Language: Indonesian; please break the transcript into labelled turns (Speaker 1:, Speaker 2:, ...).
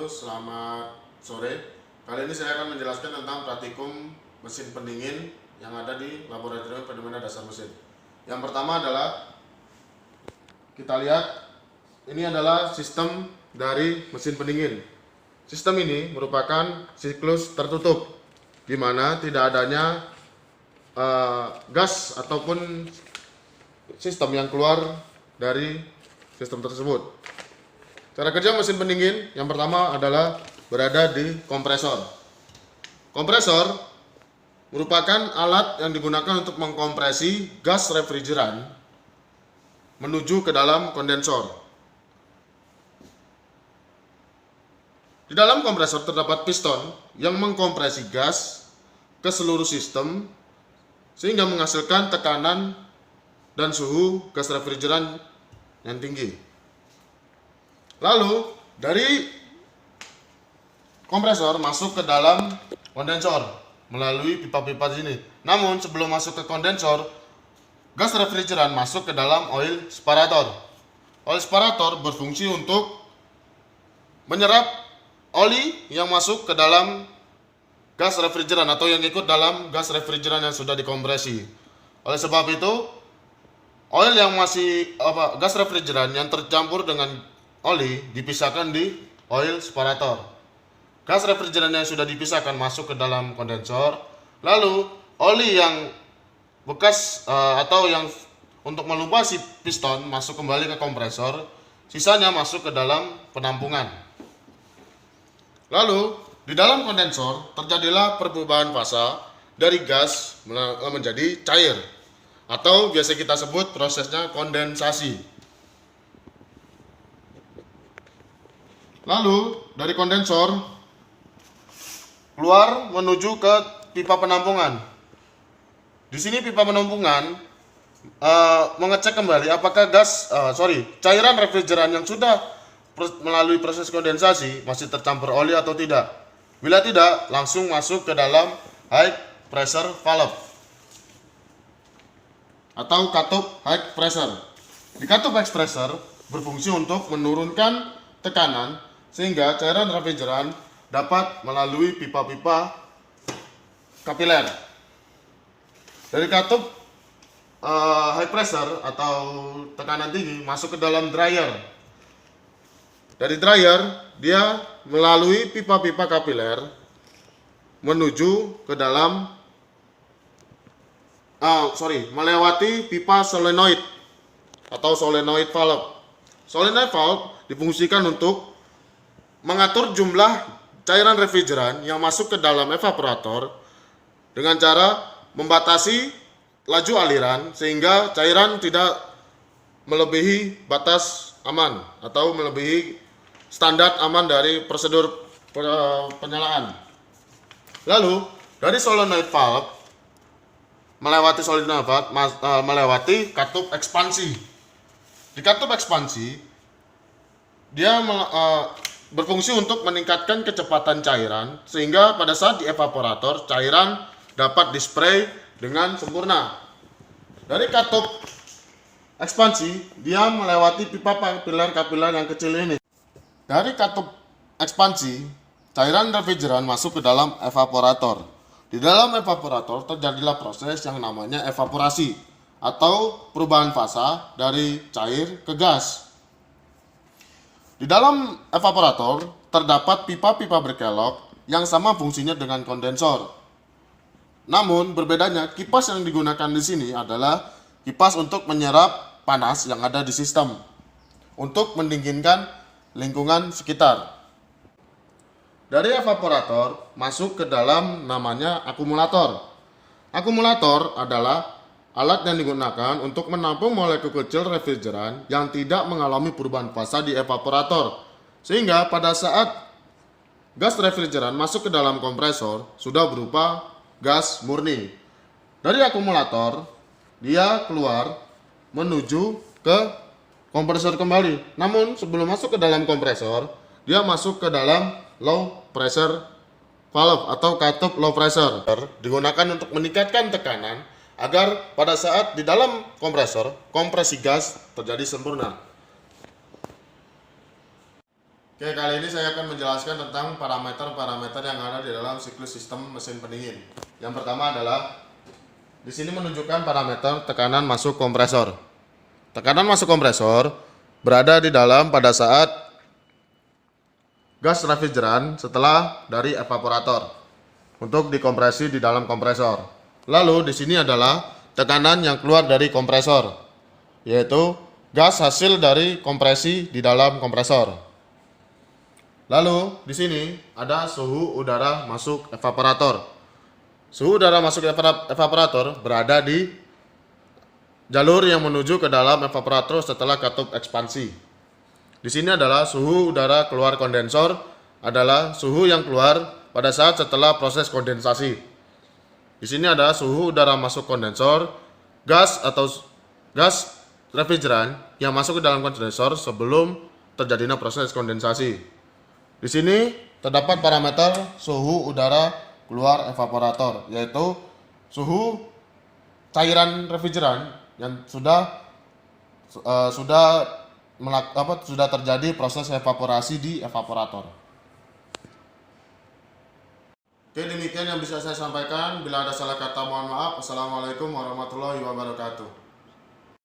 Speaker 1: wabarakatuh. Selamat sore. Kali ini saya akan menjelaskan tentang praktikum mesin pendingin yang ada di Laboratorium Fenomena Dasar Mesin. Yang pertama adalah kita lihat ini adalah sistem dari mesin pendingin. Sistem ini merupakan siklus tertutup di mana tidak adanya gas ataupun sistem yang keluar dari sistem tersebut. Cara kerja mesin pendingin yang pertama adalah berada di kompresor. Kompresor merupakan alat yang digunakan untuk mengkompresi gas refrigeran menuju ke dalam kondensor. Di dalam kompresor terdapat piston yang mengkompresi gas ke seluruh sistem sehingga menghasilkan tekanan dan suhu gas refrigeran yang tinggi. Lalu dari kompresor masuk ke dalam kondensor melalui pipa-pipa sini. Namun sebelum masuk ke kondensor, gas refrigeran masuk ke dalam oil separator. Oil separator berfungsi untuk menyerap oli yang masuk ke dalam gas refrigeran atau yang ikut dalam gas refrigeran yang sudah dikompresi. Oleh sebab itu, oil yang gas refrigeran yang tercampur dengan oli dipisahkan di oil separator. Gas refrigeran yang sudah dipisahkan masuk ke dalam kondensor. Lalu oli yang bekas atau yang untuk melumasi piston masuk kembali ke kompresor. Sisanya masuk ke dalam penampungan. Lalu di dalam kondensor terjadilah perubahan fasa dari gas menjadi cair atau biasa kita sebut prosesnya kondensasi. Lalu dari kondensor keluar menuju ke pipa penampungan. Di sini pipa penampungan mengecek kembali apakah cairan refrigeran yang sudah melalui proses kondensasi masih tercampur oli atau tidak. Bila tidak, langsung masuk ke dalam high pressure valve atau katup high pressure. Di katup high pressure berfungsi untuk menurunkan tekanan sehingga cairan refrigeran dapat melalui pipa-pipa kapiler. Dari katup high pressure atau tekanan tinggi masuk ke dalam dryer. Dari dryer dia melalui pipa-pipa kapiler menuju ke dalam melewati pipa solenoid atau solenoid valve. Solenoid valve difungsikan untuk mengatur jumlah cairan refrigeran yang masuk ke dalam evaporator dengan cara membatasi laju aliran sehingga cairan tidak melebihi batas aman atau melebihi standar aman dari prosedur penyalaan. Lalu dari solenoid valve melewati katup ekspansi. Di katup ekspansi dia berfungsi untuk meningkatkan kecepatan cairan sehingga pada saat di evaporator cairan dapat dispray dengan sempurna. Dari katup ekspansi dia melewati pipa kapiler yang kecil ini. Dari katup ekspansi cairan refrigeran masuk ke dalam evaporator. Di dalam evaporator terjadilah proses yang namanya evaporasi atau perubahan fasa dari cair ke gas. Di dalam evaporator terdapat pipa-pipa berkelok yang sama fungsinya dengan kondensor. Namun berbedanya kipas yang digunakan di sini adalah kipas untuk menyerap panas yang ada di sistem untuk mendinginkan lingkungan sekitar. Dari evaporator masuk ke dalam namanya akumulator. Akumulator adalah alat yang digunakan untuk menampung molekul kecil refrigeran yang tidak mengalami perubahan fasa di evaporator. Sehingga pada saat gas refrigeran masuk ke dalam kompresor sudah berupa gas murni. Dari akumulator dia keluar menuju ke kompresor kembali. Namun sebelum masuk ke dalam kompresor dia masuk ke dalam low pressure valve atau katup low pressure. Digunakan untuk meningkatkan tekanan agar pada saat di dalam kompresor, kompresi gas terjadi sempurna. Oke, kali ini saya akan menjelaskan tentang parameter-parameter yang ada di dalam siklus sistem mesin pendingin. Yang pertama adalah di sini menunjukkan parameter tekanan masuk kompresor. Tekanan masuk kompresor berada di dalam pada saat gas refrigeran setelah dari evaporator untuk dikompresi di dalam kompresor. Lalu di sini adalah tekanan yang keluar dari kompresor, yaitu gas hasil dari kompresi di dalam kompresor. Lalu di sini ada suhu udara masuk evaporator. Suhu udara masuk evaporator berada di jalur yang menuju ke dalam evaporator setelah katup ekspansi. Di sini adalah suhu udara keluar kondensor adalah suhu yang keluar pada saat setelah proses kondensasi. Di sini ada suhu udara masuk kondensor, gas atau gas refrigeran yang masuk ke dalam kondensor sebelum terjadinya proses kondensasi. Di sini terdapat parameter suhu udara keluar evaporator, yaitu suhu cairan refrigeran yang sudah terjadi proses evaporasi di evaporator. Oke, demikian yang bisa saya sampaikan. Bila ada salah kata mohon maaf. Assalamualaikum warahmatullahi wabarakatuh.